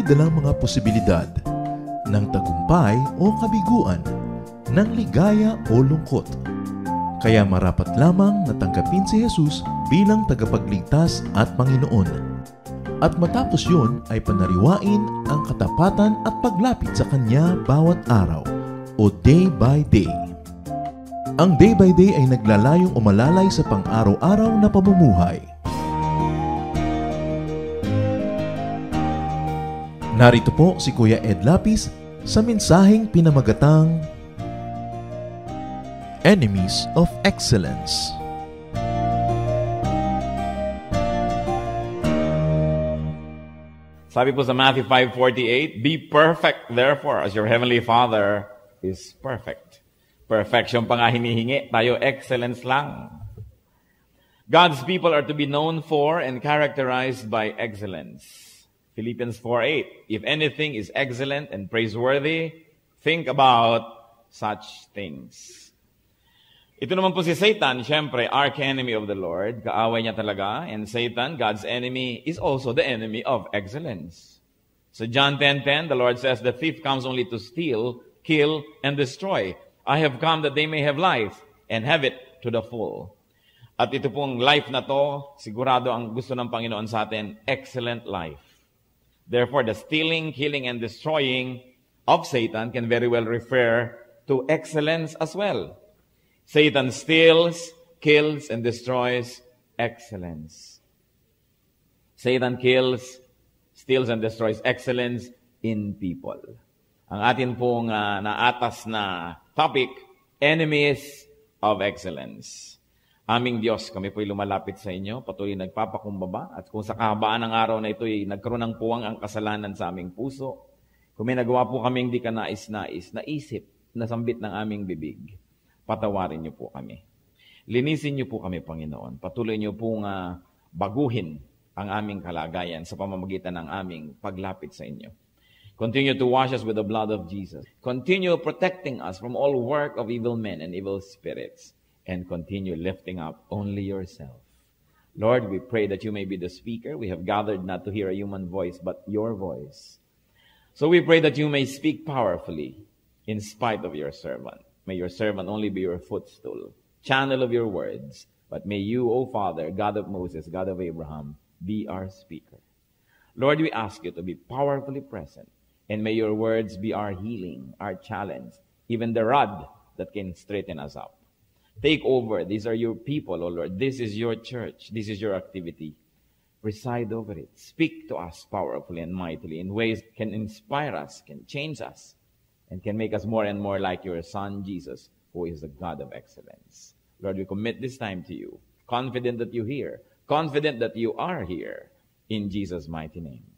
dalang mga posibilidad ng tagumpay o kabiguan, ng ligaya o lungkot. Kaya marapat lamang na tanggapin si Jesus bilang tagapagligtas at Panginoon. At matapos yun ay panariwain ang katapatan at paglapit sa Kanya bawat araw o day by day. Ang day by day ay naglalayong umalalay sa pang-araw-araw na pamumuhay. Narito po si Kuya Ed Lapis sa mensaheng pinamagatang Enemies of Excellence. Sabi po sa Matthew 5:48, "Be perfect, therefore, as your heavenly Father is perfect." Perfection pa nga hinihingi, tayo excellence lang. God's people are to be known for and characterized by excellence. Philippians 4:8, "If anything is excellent and praiseworthy, think about such things." Ito naman po si Satan, siyempre, arch-enemy of the Lord. Kaaway niya talaga. And Satan, God's enemy, is also the enemy of excellence. So John 10:10, the Lord says, "The thief comes only to steal, kill, and destroy. I have come that they may have life and have it to the full." At ito pong life na to, sigurado ang gusto ng Panginoon sa atin, excellent life. Therefore, the stealing, killing, and destroying of Satan can very well refer to excellence as well. Satan steals, kills, and destroys excellence. Satan kills, steals, and destroys excellence in people. Ang atin pong naatas na topic, enemies of excellence. Aming Diyos, kami po'y lumalapit sa inyo, patuloy nagpapakumbaba, at kung sa kahabaan ng araw na ito'y nagkaroon ng puwang ang kasalanan sa aming puso, kung may nagawa po kaming di ka nais-nais, naisip, nasambit ng aming bibig, patawarin niyo po kami. Linisin niyo po kami, Panginoon. Patuloy niyo pong baguhin ang aming kalagayan sa pamamagitan ng aming paglapit sa inyo. Continue to wash us with the blood of Jesus. Continue protecting us from all work of evil men and evil spirits. And continue lifting up only yourself. Lord, we pray that you may be the speaker. We have gathered not to hear a human voice, but your voice. So we pray that you may speak powerfully in spite of your servant. May your servant only be your footstool, channel of your words. But may you, O Father, God of Moses, God of Abraham, be our speaker. Lord, we ask you to be powerfully present. And may your words be our healing, our challenge, even the rod that can straighten us up. Take over. These are your people, O Lord. This is your church. This is your activity. Preside over it. Speak to us powerfully and mightily in ways that can inspire us, can change us, and can make us more and more like your Son, Jesus, who is the God of excellence. Lord, we commit this time to you, confident that you hear, confident that you are here, in Jesus' mighty name.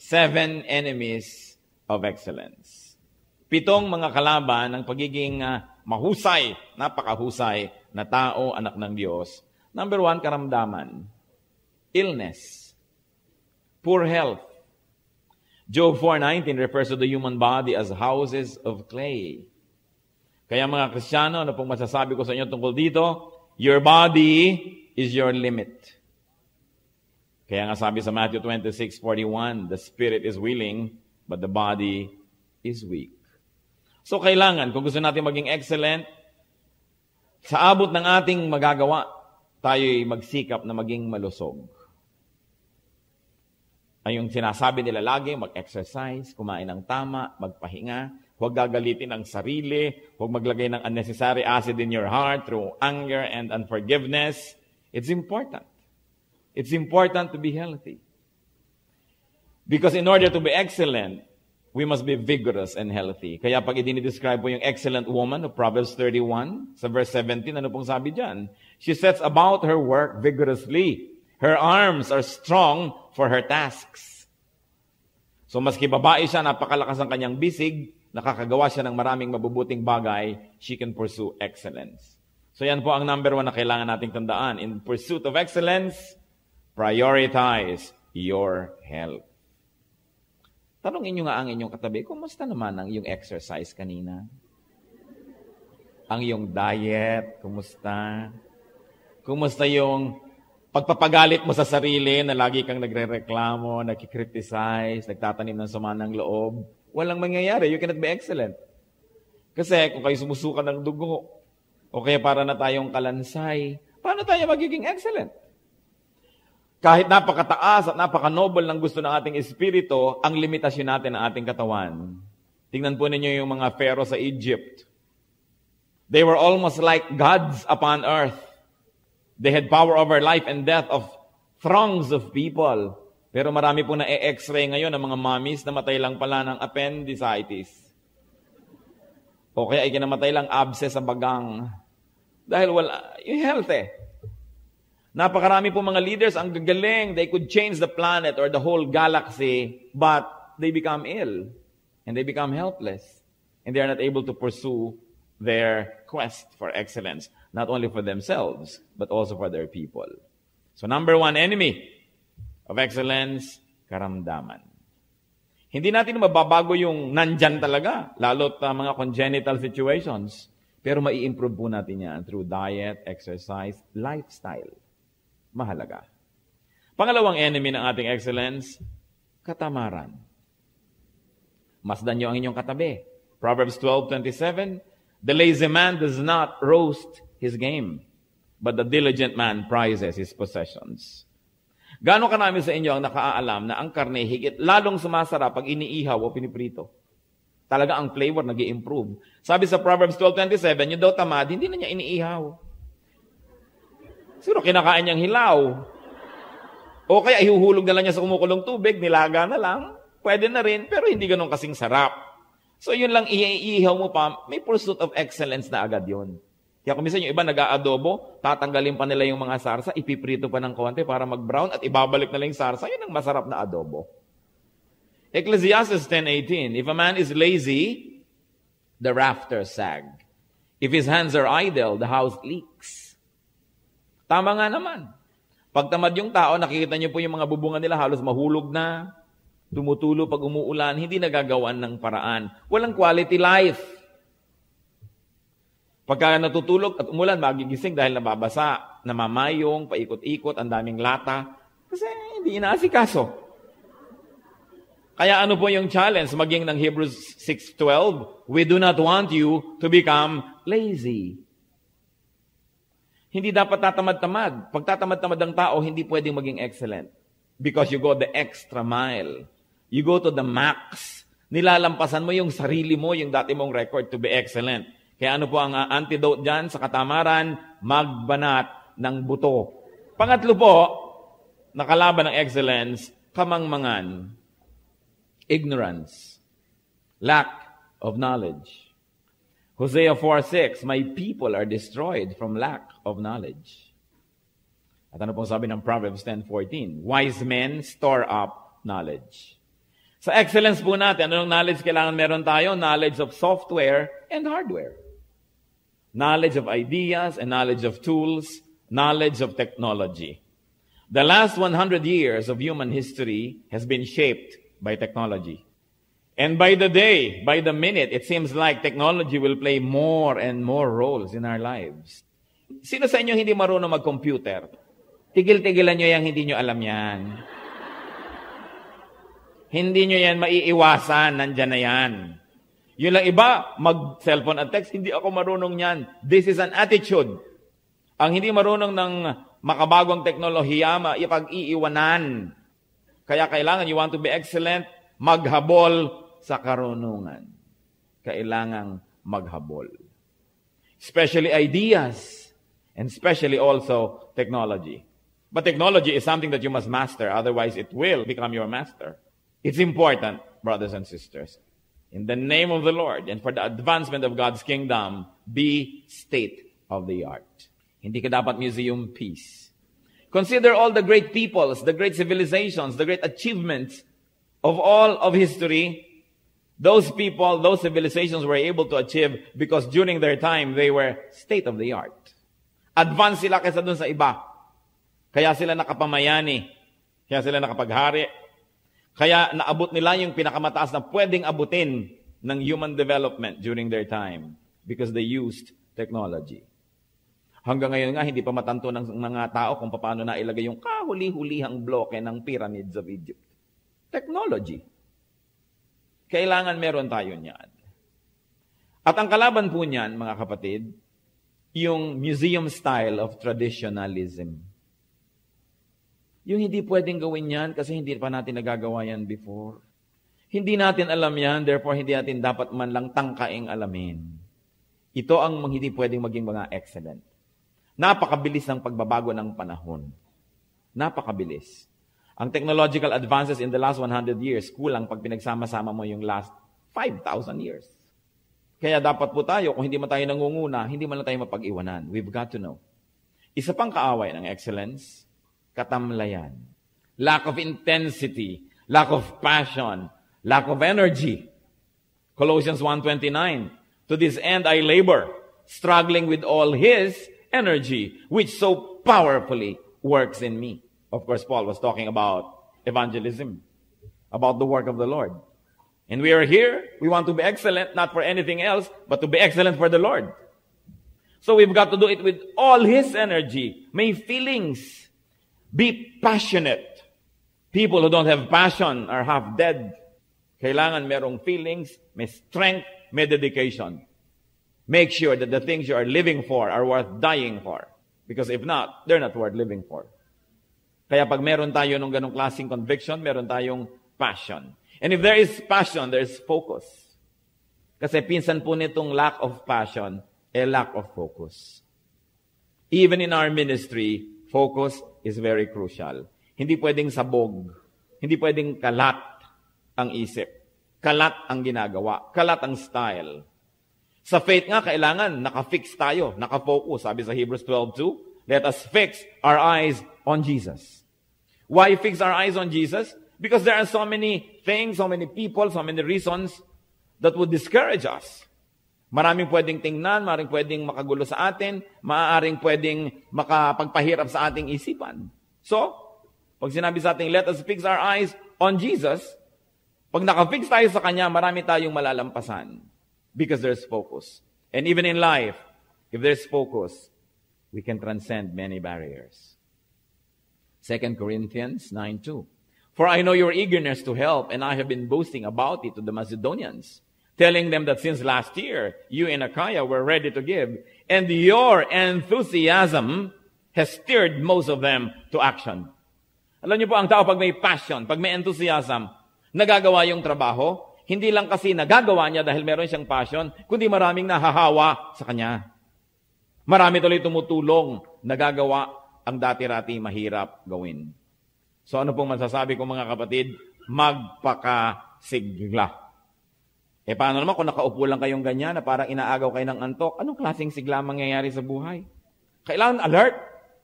7 enemies of excellence. 7 mga kalaban ng pagiging mahusay, napakahusay na tao, anak ng Diyos. Number 1, karamdaman. Illness. Poor health. Job 4:19 refers to the human body as houses of clay. Kaya mga Kristiyano, ano pong masasabi ko sa inyo tungkol dito? Your body is your limit. Kaya nga sabi sa Matthew 26:41, the spirit is willing, but the body is weak. So kailangan, kung gusto natin maging excellent, sa abot ng ating magagawa, tayo'y magsikap na maging malusog. Ay yung sinasabi nila lagi, mag-exercise, kumain ng tama, magpahinga, huwag gagalitin ang sarili, huwag maglagay ng unnecessary acid in your heart through anger and unforgiveness. It's important. It's important to be healthy. Because in order to be excellent, we must be vigorous and healthy. Kaya pag i-describe po yung excellent woman of Proverbs 31, sa verse 17, ano pong sabi dyan? She sets about her work vigorously. Her arms are strong for her tasks. So maski babae siya, napakalakas ang kanyang bisig, nakakagawa siya ng maraming mabubuting bagay, she can pursue excellence. So yan po ang number 1 na kailangan nating tandaan. In pursuit of excellence, prioritize your health. Tanungin nyo nga ang inyong katabi, kumusta naman ang iyong exercise kanina? Ang iyong diet, kumusta? Kumusta yung Pagpapagalit mo sa sarili na lagi kang nagre-reklamo, nagkikriticize, nagtatanim ng sama ng loob, walang mangyayari. You cannot be excellent. Kasi kung kayo sumusuka ng dugo, o kaya para na tayong kalansay, paano tayo magiging excellent? Kahit napakataas at napaka-noble ng gusto ng ating espiritu, ang limitasyon natin ng ating katawan. Tingnan po ninyo yung mga pharaoh sa Egypt. They were almost like gods upon earth. They had power over life and death of throngs of people. Pero marami po na e-x-ray ngayon ng mga mommies na matay lang pala ng appendicitis. O kaya ay kinamatay lang abscess sa bagang. Dahil wala, yung health eh. Napakarami po mga leaders, ang gagaling. They could change the planet or the whole galaxy, but they become ill. And they become helpless. And they are not able to pursue their quest for excellence. Not only for themselves, but also for their people. So number one enemy of excellence, karamdaman. Hindi natin mababago yung nandyan talaga, lalo't mga congenital situations. Pero mai-improve po natin yan through diet, exercise, lifestyle. Mahalaga. Pangalawang enemy ng ating excellence, katamaran. Masdan nyo ang inyong katabi. Proverbs 12:27, the lazy man does not roast his game, but the diligent man prizes his possessions. Gaano karami sa inyo ang nakaalam na ang karne higit lalong sumasarap pag iniihaw o piniprito? Talaga ang flavor nag-i-improve. Sabi sa Proverbs 12:27, yung daw tamad, hindi na niya iniihaw. Siguro kinakain niyang hilaw. O kaya ihuhulog na lang niya sa umukulong tubig, nilaga na lang. Pwede na rin, pero hindi ganun kasing sarap. So yun lang iihaw mo pa, may pursuit of excellence na agad yun. Kaya kung minsan yung iba nag-aadobo, tatanggalin pa nila yung mga sarsa, ipiprito pa ng konti para mag-brown at ibabalik na lang yung sarsa, yun ang masarap na adobo. Ecclesiastes 10:18, if a man is lazy, the rafters sag. If his hands are idle, the house leaks. Tama nga naman. Pag tamad yung tao, nakikita niyo po yung mga bubungan nila halos mahulog na, tumutulo pag umuulan, hindi nagagawan ng paraan. Walang quality life. Pagka natutulog at umulan, magigising dahil nababasa, namamayong, paikot-ikot, ang daming lata. Kasi hindi inaasikaso. Kaya ano po yung challenge maging ng Hebrews 6:12? We do not want you to become lazy. Hindi dapat tatamad-tamad. Pag tatamad-tamad ang tao, hindi pwedeng maging excellent. Because you go the extra mile. You go to the max. Nilalampasan mo yung sarili mo, yung dati mong record to be excellent. Kaya ano po ang antidote dyan sa katamaran? Magbanat ng buto. Pangatlo po, nakalaban ng excellence, kamangmangan. Ignorance. Lack of knowledge. Hosea 4:6, my people are destroyed from lack of knowledge. At ano pong sabi ng Proverbs 10:14? Wise men store up knowledge. Sa excellence po natin, anong knowledge kailangan meron tayo? Knowledge of software and hardware. Knowledge of ideas and knowledge of tools, knowledge of technology. The last 100 years of human history has been shaped by technology. And by the day, by the minute, it seems like technology will play more and more roles in our lives. Sino sa inyo hindi marunong mag-computer? Tigil-tigilan nyo yung hindi nyo alam yan. Hindi nyo yan maiiwasan, nandyan na yan. Yun lang iba, mag-cellphone at text, hindi ako marunong yan. This is an attitude. Ang hindi marunong ng makabagong teknolohiya, ipag-iiwanan. Kaya kailangan, you want to be excellent, maghabol sa karunungan. Kailangang maghabol. Especially ideas, and especially also technology. But technology is something that you must master, otherwise it will become your master. It's important, brothers and sisters. In the name of the Lord and for the advancement of God's kingdom, be state of the art. Hindi ka dapat museum piece. Consider all the great peoples, the great civilizations, the great achievements of all of history. Those people, those civilizations were able to achieve because during their time, they were state of the art. Advance sila kaysa dun sa iba. Kaya sila nakapamayani. Kaya sila nakapaghari. Kaya naabot nila yung pinakamataas na pwedeng abutin ng human development during their time because they used technology. Hanggang ngayon nga, hindi pa matanto ng mga tao kung paano na ilagay yung kahuli-hulihang bloke ng pyramids of Egypt. Technology. Kailangan meron tayo niyan. At ang kalaban po niyan, mga kapatid, yung museum style of traditionalism. Yung hindi pwedeng gawin yan kasi hindi pa natin nagagawa yan before. Hindi natin alam yan, therefore hindi natin dapat man lang tangkaing alamin. Ito ang hindi pwedeng maging mga excellent. Napakabilis ng pagbabago ng panahon. Napakabilis. Ang technological advances in the last 100 years, kulang pag pinagsama-sama mo yung last 5,000 years. Kaya dapat po tayo, kung hindi man tayo nangunguna, hindi man lang tayo mapag-iwanan. We've got to know. Isa pang kaaway ng excellence, katamlayan. Lack of intensity, lack of passion, lack of energy. Colossians 1:29, to this end I labor, struggling with all His energy, which so powerfully works in me. Of course, Paul was talking about evangelism, about the work of the Lord. And we are here, we want to be excellent, not for anything else, but to be excellent for the Lord. So we've got to do it with all His energy. May feelings. Be passionate. People who don't have passion are half dead. Kailangan merong feelings, may strength, may dedication. Make sure that the things you are living for are worth dying for. Because if not, they're not worth living for. Kaya pag meron tayo ng ganong klaseng conviction, meron tayong passion. And if there is passion, there is focus. Kasi pinsan po nitong lack of passion, lack of focus. Even in our ministry, focus is very crucial. Hindi pwedeng sabog. Hindi pwedeng kalat ang isip. Kalat ang ginagawa. Kalat ang style. Sa faith nga, kailangan nakafix tayo, nakafocus. Sabi sa Hebrews 12:2, let us fix our eyes on Jesus. Why fix our eyes on Jesus? Because there are so many things, so many people, so many reasons that would discourage us. Maraming pwedeng tingnan, maraming pwedeng makagulo sa atin, maaaring pwedeng makapagpahirap sa ating isipan. So, pag sinabi sa atin, let us fix our eyes on Jesus, pag nakafix tayo sa Kanya, marami tayong malalampasan. Because there's focus. And even in life, if there's focus, we can transcend many barriers. 2 Corinthians 9:2. For I know your eagerness to help, and I have been boasting about it to the Macedonians, telling them that since last year, you in Achaia were ready to give, and your enthusiasm has stirred most of them to action. Alam niyo po, ang tao pag may passion, pag may enthusiasm, nagagawa yung trabaho, hindi lang kasi nagagawa niya dahil meron siyang passion, kundi maraming nahahawa sa kanya. Marami tuloy tumutulong, nagagawa ang dati-rati mahirap gawin. So ano pong masasabi ko mga kapatid? Magpakasigla. Paano naman kung nakaupo lang kayong ganyan na parang inaagaw kayo ng antok? Anong klaseng sigla mangyayari sa buhay? Kailangan alert.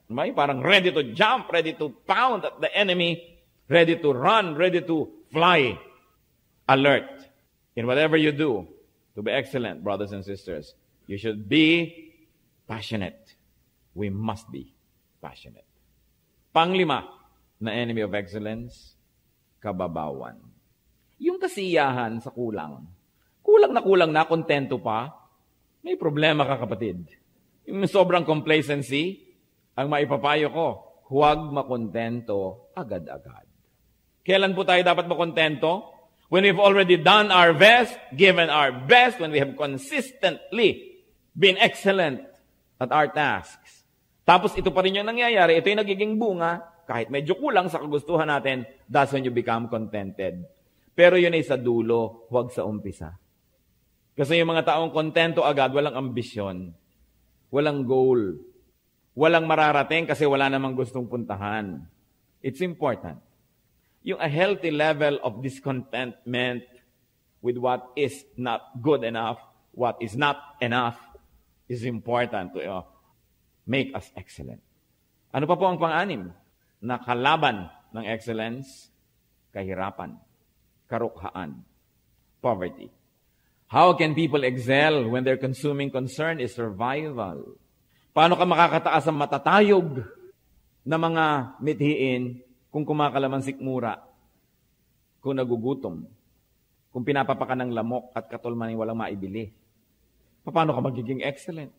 May parang ready to jump, ready to pound at the enemy, ready to run, ready to fly. Alert. In whatever you do, to be excellent, brothers and sisters, you should be passionate. We must be passionate. Panglima na enemy of excellence, kababawan. Yung kasiyahan sa kulang. Kulang na, kontento pa, may problema ka kapatid. Yung sobrang complacency, ang maipapayo ko, huwag makontento agad-agad. Kailan po tayo dapat makontento? When we've already done our best, given our best, when we have consistently been excellent at our tasks. Tapos ito pa rin yung nangyayari, ito yung nagiging bunga, kahit medyo kulang sa kagustuhan natin, that's when you become contented. Pero yun ay sa dulo, huwag sa umpisa. Kasi yung mga taong kontento agad, walang ambisyon, walang goal, walang mararating kasi wala namang gustong puntahan. It's important. Yung a healthy level of discontentment with what is not good enough, what is not enough, is important to make us excellent. Ano pa po ang pang-anim na kalaban ng excellence? Kahirapan, karukhaan, poverty. How can people excel when their consuming concern is survival? Paano ka makakataas ang matatayog na mga mithiin kung kumakalaman sikmura, kung nagugutom, kung pinapapaka ng lamok at katulmaning walang maibili? Paano ka magiging excellent?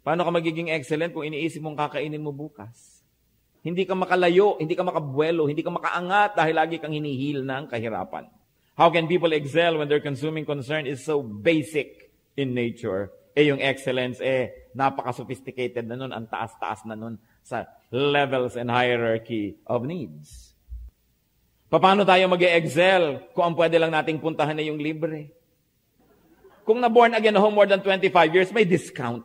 Paano ka magiging excellent kung iniisip mong kakainin mo bukas? Hindi ka makalayo, hindi ka makabuelo, hindi ka makaangat dahil lagi kang hinihil ng kahirapan. How can people excel when their consuming concern is so basic in nature? Yung excellence, napaka-sophisticated na nun, ang taas-taas na nun sa levels and hierarchy of needs. Paano tayo mag-excel kung ang pwede lang nating puntahan na yung libre? Kung na-born again ako more than 25 years, may discount.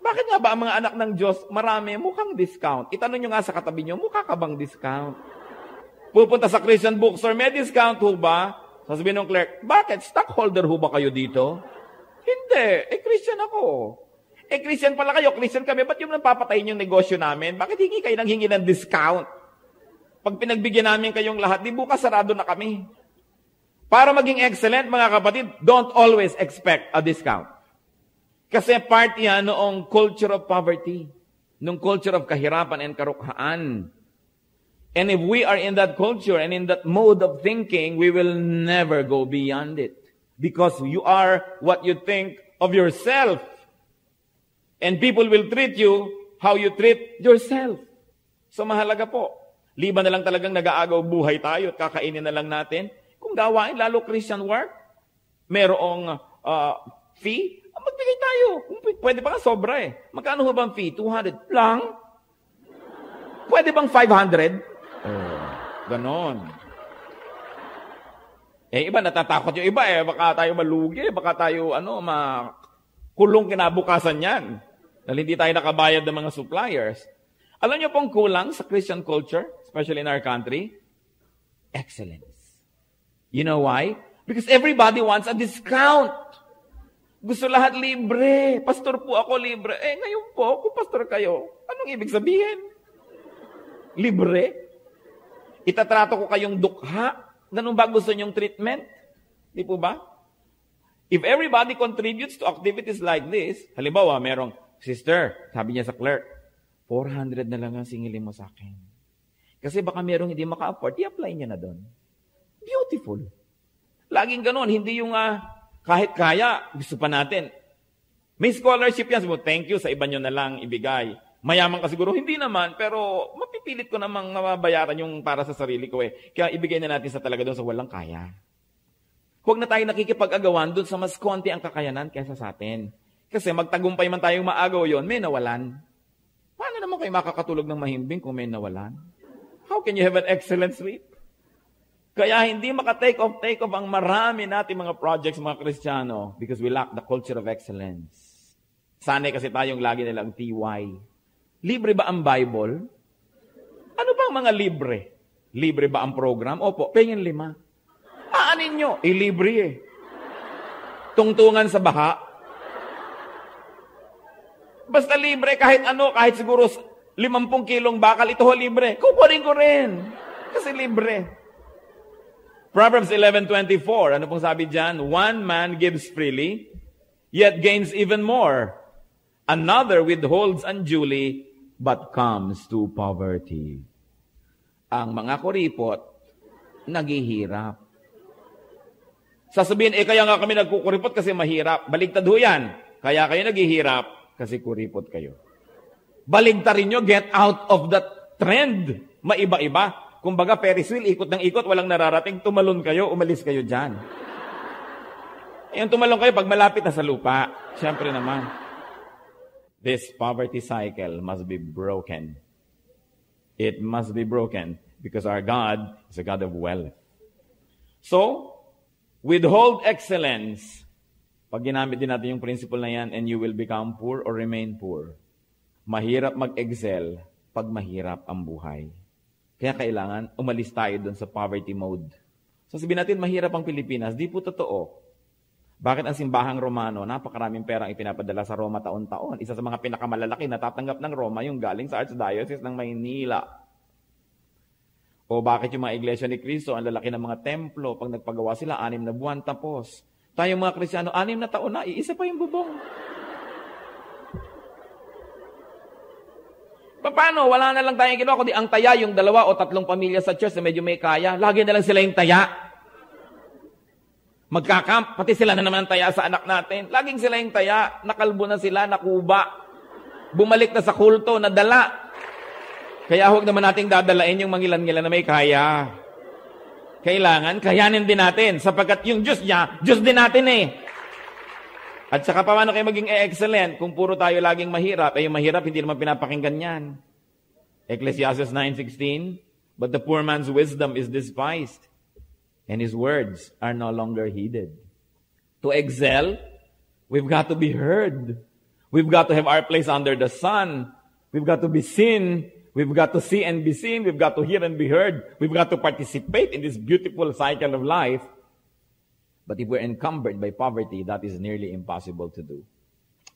Bakit nga ba ang mga anak ng Diyos, marami, mukhang discount? Itanong nyo nga sa katabi nyo, mukha ka bang discount? Pupunta sa Christian bookstore, may discount ho ba? Sasabihin ng clerk, bakit? Stockholder ho ba kayo dito? Hindi. Christian ako. Christian pala kayo, Christian kami. Ba't yung napapatayin yung negosyo namin? Bakit hingi kayo hingi ng discount? Pag pinagbigyan namin kayong lahat, di bukas sarado na kami. Para maging excellent, mga kapatid, don't always expect a discount. Kasi part yan noong culture of poverty, noong culture of kahirapan and karukhaan. And if we are in that culture and in that mode of thinking, we will never go beyond it. Because you are what you think of yourself. And people will treat you how you treat yourself. So mahalaga po. Liban na lang talagang nag-aagaw buhay tayo at kakainin na lang natin. Kung gawain, lalo Christian work, merong fee, magbigay tayo. Pwede ba nga sobra eh. Magkano ho bang fee? 200 lang? Pwede bang 500? Ganon. Iba natatakot yung iba baka tayo malugi, baka tayo makulong kinabukasan yan. Dahil hindi tayo nakabayad ng mga suppliers. Alam niyo pong kulang sa Christian culture, especially in our country? Excellence. You know why? Because everybody wants a discount. Gusto lahat libre. Pastor po ako libre. Ngayon po, kung pastor kayo, anong ibig sabihin? Libre? Itatrato ko kayong dukha. Ganun ba gusto niyong treatment? Di po ba? If everybody contributes to activities like this, halimbawa, merong, sister, sabi niya sa clerk, 400 na lang ang singilin mo sa akin. Kasi baka merong hindi maka-afford, i-apply niya na doon. Beautiful. Laging ganun, hindi yung kahit kaya, gusto pa natin. May scholarship yan, sabi mo, thank you, sa iba nyo na lang ibigay. Mayaman ka siguro, hindi naman, pero mapipilit ko namang mabayaran yung para sa sarili ko Kaya ibigay na natin sa talaga doon sa walang kaya. Huwag na tayo nakikipag-agawan doon sa mas konti ang kakayanan kaysa sa atin. Kasi magtagumpay man tayong maagaw yon, may nawalan. Paano naman kayo makakatulog ng mahimbing kung may nawalan? How can you have an excellent sleep? Kaya hindi maka-take off ang marami natin mga projects, mga Kristiyano, because we lack the culture of excellence. Sanay kasi tayong lagi nilang TY. Libre ba ang Bible? Ano ba ang mga libre? Libre ba ang program? Opo, pengen 5. Aanin nyo? Libre Tungtungan sa baha. Basta libre kahit kahit siguro 50 kilong bakal, ito libre. Kukunin ko rin. Kasi libre. Proverbs 11:24, ano pong sabi dyan? One man gives freely, yet gains even more. Another withholds unduly, but comes to poverty. Ang mga kuripot, naghihirap. Sasabihin, kaya nga kami nagkukuripot kasi mahirap. Baligtad ho yan. Kaya kayo naghihirap kasi kuripot kayo. Baligtarin nyo, get out of that trend. Maiba-iba. Kumbaga, Ferris wheel, ikot ng ikot, walang nararating, tumalon kayo, umalis kayo dyan. Yung tumalon kayo pag malapit na sa lupa. Siyempre naman. This poverty cycle must be broken. It must be broken because our God is a God of wealth. So, withhold excellence. Pag ginamit din natin yung principle na yan, and you will become poor or remain poor. Mahirap mag-excel pag mahirap ang buhay. Kaya kailangan umalis tayo dun sa poverty mode. So sabihin natin, mahirap ang Pilipinas. Di po totoo. Bakit ang simbahang Romano, napakaraming perang ipinapadala sa Roma taon-taon. Isa sa mga pinakamalalaki na tatanggap ng Roma, yung galing sa Archdiocese ng Maynila. O bakit yung mga iglesia ni Cristo, ang lalaki ng mga templo, pag nagpagawa sila, 6 na buwan tapos. Tayong mga Kristiyano, 6 na taon na, iisa pa yung bubong. Paano? Wala na lang tayong ginawa, kundi ang taya, yung 2 o 3 pamilya sa church na medyo may kaya, lagi na lang sila yung taya. Magkakamp, pati sila na naman taya sa anak natin. Laging sila yung taya, nakalbo na sila, nakuba. Bumalik na sa kulto, nadala. Kaya huwag naman nating dadalain yung mangilan-ngilan na may kaya. Kailangan, kayanin din natin. Sapagkat yung Diyos niya, Diyos din natin eh. At saka paano kayo maging excellent kung puro tayo laging mahirap? Yung mahirap, hindi naman pinapakinggan yan. Ecclesiastes 9:16, but the poor man's wisdom is despised, and his words are no longer heeded. To excel, we've got to be heard. We've got to have our place under the sun. We've got to be seen. We've got to see and be seen. We've got to hear and be heard. We've got to participate in this beautiful cycle of life. But if we're encumbered by poverty, that is nearly impossible to do.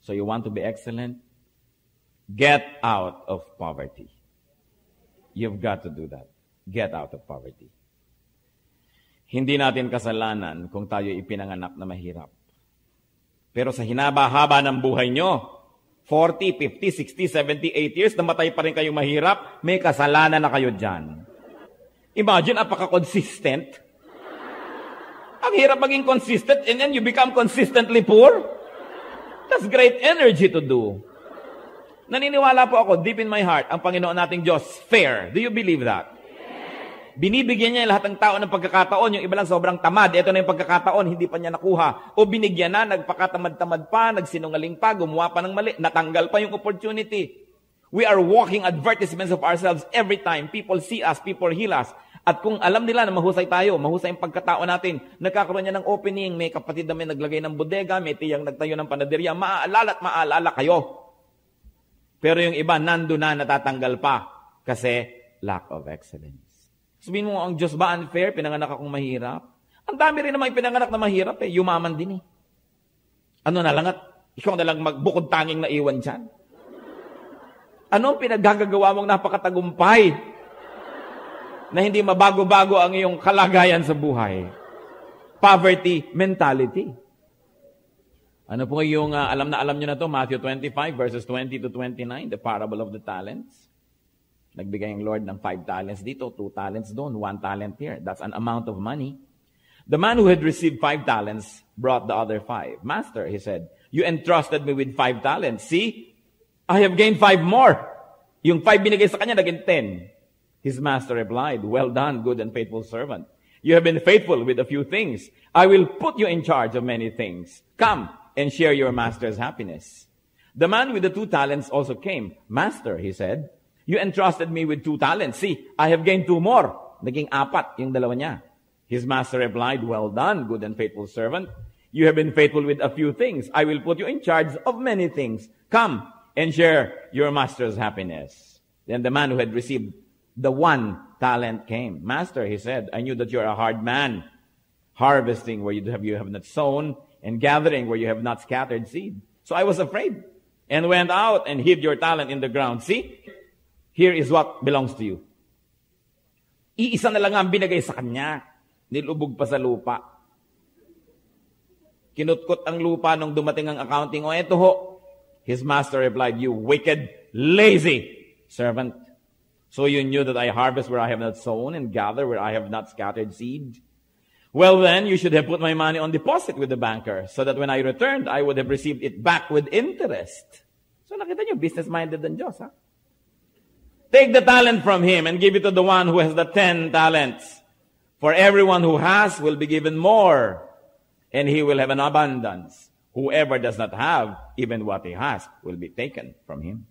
So you want to be excellent? Get out of poverty. You've got to do that. Get out of poverty. Hindi natin kasalanan kung tayo ipinanganak na mahirap. Pero sa hinaba-haba ng buhay nyo, 40, 50, 60, 70, 80 years, namatay pa rin kayong mahirap, may kasalanan na kayo dyan. Imagine, apaka-consistent. Ang hirap maging consistent and then you become consistently poor. That's great energy to do. Naniniwala po ako, deep in my heart, ang Panginoon nating Diyos, fair. Do you believe that? Binibigyan niya lahat ng tao ng pagkakataon. Yung iba lang sobrang tamad. Ito na yung pagkakataon, hindi pa niya nakuha. O binigyan na, nagpakatamad-tamad pa, nagsinungaling pa, gumawa pa ng mali, natanggal pa yung opportunity. We are walking advertisements of ourselves every time. People see us, people heal us. At kung alam nila na mahusay tayo, mahusay ang pagkatao natin, nagkakaroon niya ng opening, may kapatid na may naglagay ng bodega, may tiyang nagtayo ng panaderya, maaalala at maaalala kayo. Pero yung iba, nando na, natatanggal pa. Kasi lack of excellence. Sabihin mo, ang Diyos ba unfair? Pinanganak akong mahirap? Ang dami rin naman pinanganak na mahirap eh. Yumaman din eh. Ano na lang at ikaw na lang magbukod tanging na iwan dyan? Anong pinaggagawa mong napakatagumpay? Na hindi mabago-bago ang iyong kalagayan sa buhay. Poverty mentality. Ano po yung, alam na alam nyo na to, Matthew 25 verses 20 to 29, the parable of the talents. Nagbigay ang Lord ng 5 talents dito, 2 talents doon, 1 talent here. That's an amount of money. The man who had received 5 talents brought the other 5. Master, he said, you entrusted me with 5 talents. See, I have gained 5 more. Yung 5 binigay sa kanya, naging 10. His master replied, well done, good and faithful servant. You have been faithful with a few things. I will put you in charge of many things. Come and share your master's happiness. The man with the 2 talents also came. Master, he said, you entrusted me with 2 talents. See, I have gained 2 more. Naging 4 yung dalawa niya. His master replied, well done, good and faithful servant. You have been faithful with a few things. I will put you in charge of many things. Come and share your master's happiness. Then the man who had received the 1 talent came. Master, he said, I knew that you are a hard man, harvesting where you have not sown, and gathering where you have not scattered seed. So I was afraid, and went out and hid your talent in the ground. See, here is what belongs to you. Iisa na lang ang binigay sa kanya. Nilubog pa sa lupa. Kinutkot ang lupa nung dumating ang accounting. O eto ho. His master replied, you wicked, lazy servant. So you knew that I harvest where I have not sown and gather where I have not scattered seed? Well then, you should have put my money on deposit with the banker so that when I returned, I would have received it back with interest. So nakita niyo, business-minded ang Diyos, ha? Take the talent from him and give it to the one who has the 10 talents. For everyone who has will be given more, and he will have an abundance. Whoever does not have, even what he has, will be taken from him.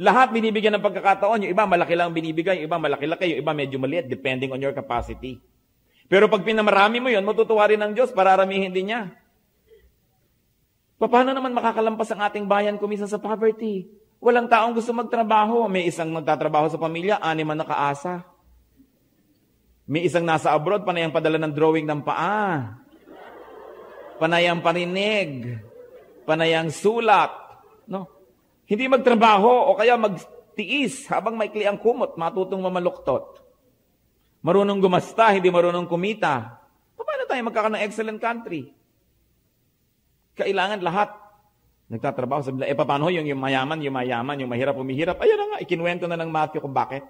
Lahat binibigyan ng pagkakataon. Yung iba malaki lang binibigay, yung iba malaki-laki, yung iba medyo maliit, depending on your capacity. Pero pag pinamarami mo yun, matutuwa rin ng Diyos, pararamihin din niya. Paano naman makakalampas ang ating bayan kuminsan sa poverty? Walang taong gusto magtrabaho. May isang magtatrabaho sa pamilya, 6 ang nakaasa. May isang nasa abroad, panayang padala ng drawing ng paa. Panayang parinig. Panayang sulat. No? Hindi magtrabaho o kaya magtiis habang maikli ang kumot, matutong mamaluktot. Marunong gumasta, hindi marunong kumita. Paano tayo magkakaroon ng excellent country? Kailangan lahat nagtatrabaho. Sabi nila, paano yung mayaman, yung mahirap, umihirap. Ayun na nga, ikinuwento na ng Matthew kung bakit.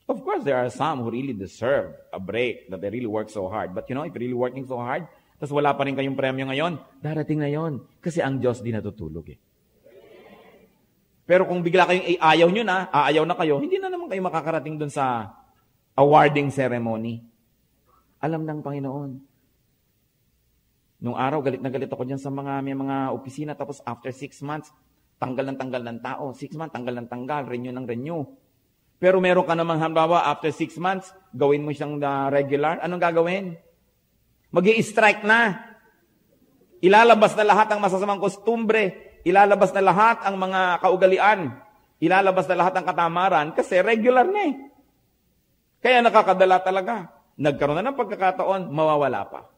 Of course, there are some who really deserve a break, that they really work so hard. But you know, if you're really working so hard, tapos wala pa rin kayong premyo ngayon, darating na yon. Kasi ang Diyos di natutulog eh. Pero kung bigla kayong ayaw nyo na, aayaw na kayo, hindi na naman kayo makakarating dun sa awarding ceremony. Alam ng Panginoon. Nung araw, galit na galit ako dyan sa may mga opisina, tapos after 6 months, tanggal ng tao. 6 months, tanggal ng tanggal, renew ng renew. Pero meron ka namang halimbawa, after 6 months, gawin mo siyang regular. Anong gagawin? Mag-i-strike na. Ilalabas na lahat ang masasamang kostumbre. Ilalabas na lahat ang mga kaugalian. Ilalabas na lahat ang katamaran kasi regular na eh. Kaya nakakadala talaga. Nagkaroon na ng pagkakataon, mawawala pa.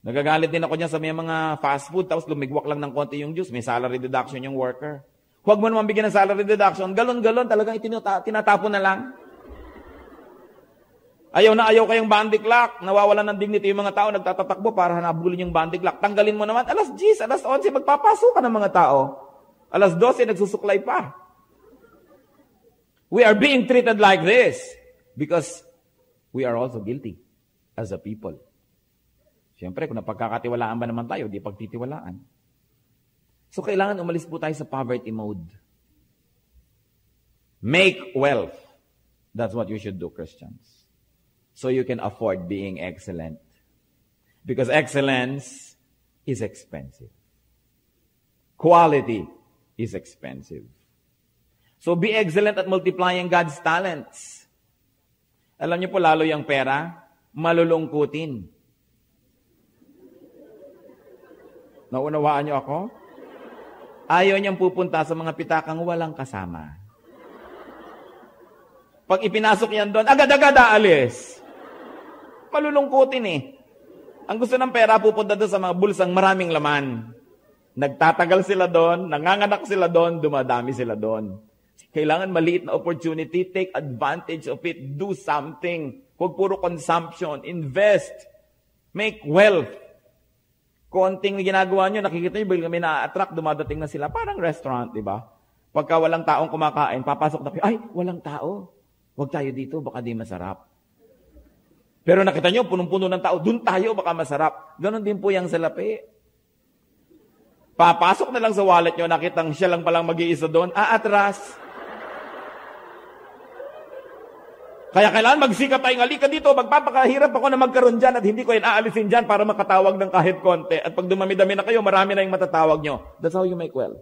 Nagagalit din ako dyan sa may mga fast food, tapos lumigwak lang ng konti yung juice, may salary deduction yung worker. Huwag mo naman bigyan ng salary deduction, galon-galon, talagang tinatapon na lang. Ayaw na ayaw kayong bandy clock, nawawalan ng dignity yung mga tao, nagtatatakbo para hanabulin yung bandy clock. Tanggalin mo naman, alas 10, alas 11, magpapasok ka ng mga tao. Alas 12, nagsusuklay pa. We are being treated like this because we are also guilty as a people. Siyempre, kung napagkakatiwalaan ba naman tayo, di pagtitiwalaan. So, kailangan umalis po tayo sa poverty mode. Make wealth. That's what you should do, Christians. So you can afford being excellent. Because excellence is expensive. Quality is expensive. So be excellent at multiplying God's talents. Alam niyo po, lalo yung pera, malulungkutin. Naunawaan niyo ako? Ayaw niyang pupunta sa mga pitakang walang kasama. Pag ipinasok yan doon, agad-agad aalis. Malulungkutin eh. Ang gusto ng pera, pupunta doon sa mga bulsang maraming laman. Nagtatagal sila doon, nanganganak sila doon, dumadami sila doon. Kailangan maliit na opportunity, take advantage of it, do something. Huwag puro consumption, invest, make wealth. Konting ginagawa nyo, nakikita nyo, may na-attract, dumadating na sila. Parang restaurant, di ba? Pagka walang taong kumakain, papasok na kayo, ay, walang tao. Huwag tayo dito, baka di masarap. Pero nakita nyo, punong-puno ng tao, dun tayo, baka masarap. Ganon din po yung salapi. Papasok na lang sa wallet nyo, nakitang siya lang palang mag-iisa doon, atras. Kaya kailangan magsikap tayong halika dito, magpapakahirap ako na magkaroon dyan at hindi ko yan aalisin dyan para makatawag ng kahit konti. At pag dumami-dami na kayo, marami na yung matatawag nyo. That's how you make wealth.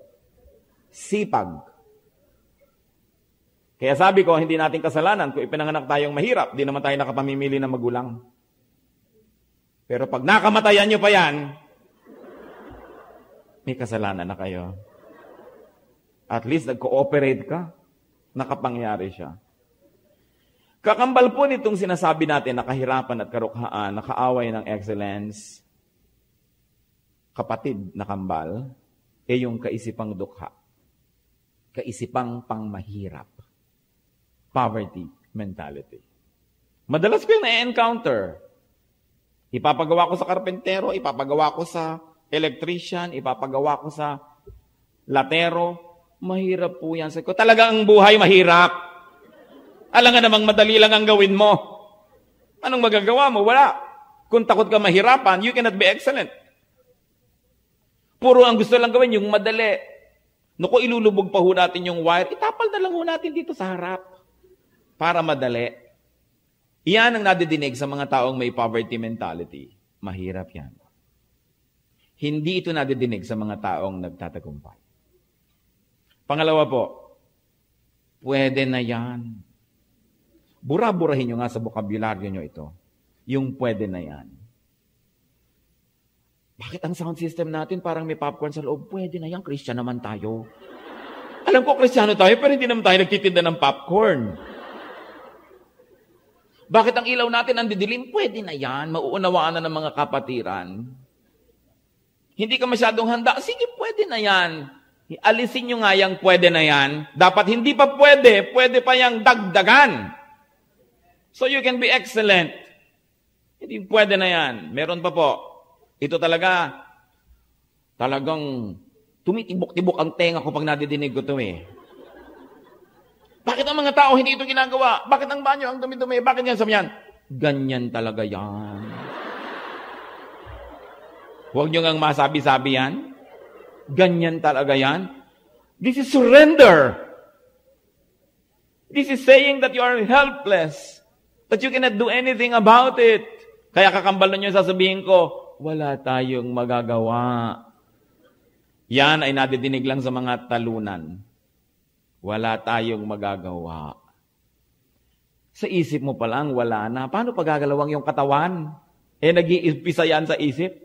Sipag. Kaya sabi ko, hindi natin kasalanan kung ipinanganak tayong mahirap, di naman tayo nakapamimili ng magulang. Pero pag nakamatayan nyo pa yan, may kasalanan na kayo. At least nag-cooperate ka, nakapangyari siya. Kakambal po nitong sinasabi natin na kahirapan at karukhaan, nakaaway ng excellence, kapatid na kambal, yung kaisipang dukha. Kaisipang pangmahirap. Poverty mentality. Madalas ko yung na-encounter. Ipapagawa ko sa karpentero, ipapagawa ko sa electrician, ipapagawa ko sa latero. Mahirap po yan. Sabi ko, talaga ang buhay mahirap. Alam nga namang madali lang ang gawin mo. Anong magagawa mo? Wala. Kung takot ka mahirapan, you cannot be excellent. Puro ang gusto lang gawin, yung madali. Naku, ilulubog pa ho natin yung wire, itapal na lang ho natin dito sa harap. Para madali. Iyan ang nadidinig sa mga taong may poverty mentality. Mahirap yan. Hindi ito nadidinig sa mga taong nagtatagumpay. Pangalawa po, pwede na yan. Bura-burahin nyo nga sa bokabularyo nyo ito. Yung pwede na yan. Bakit ang sound system natin parang may popcorn sa loob? Pwede na yan, Christian naman tayo. Alam ko, Kristiyano tayo, pero hindi naman tayo nagtitinda ng popcorn. Bakit ang ilaw natin ang didilim? Pwede na yan. Mauunawaan na ng mga kapatiran. Hindi ka masyadong handa? Sige, pwede na yan. Alisin nyo nga yung pwede na yan. Dapat hindi pa pwede, pwede pa yung dagdagan. So you can be excellent. Hindi pwede na yan. Meron pa po. Ito talagang tumitibok-tibok ang tenga ko pag nadidinig ko ito eh. Bakit ang mga tao hindi ito ginagawa? Bakit ang banyo ang dumi-dumi? Bakit yan? Sabi yan, ganyan talaga yan. Huwag nyo ngang masabi-sabi yan. Ganyan talaga yan. This is surrender. This is saying that you are helpless. That you cannot do anything about it. Kaya kakambal nyo sasabihin ko, wala tayong magagawa. Yan ay nadidinig lang sa mga talunan. Wala tayong magagawa. Sa isip mo pa lang, wala na. Paano pagagalawang yung katawan? Nag-iimpisa yan sa isip.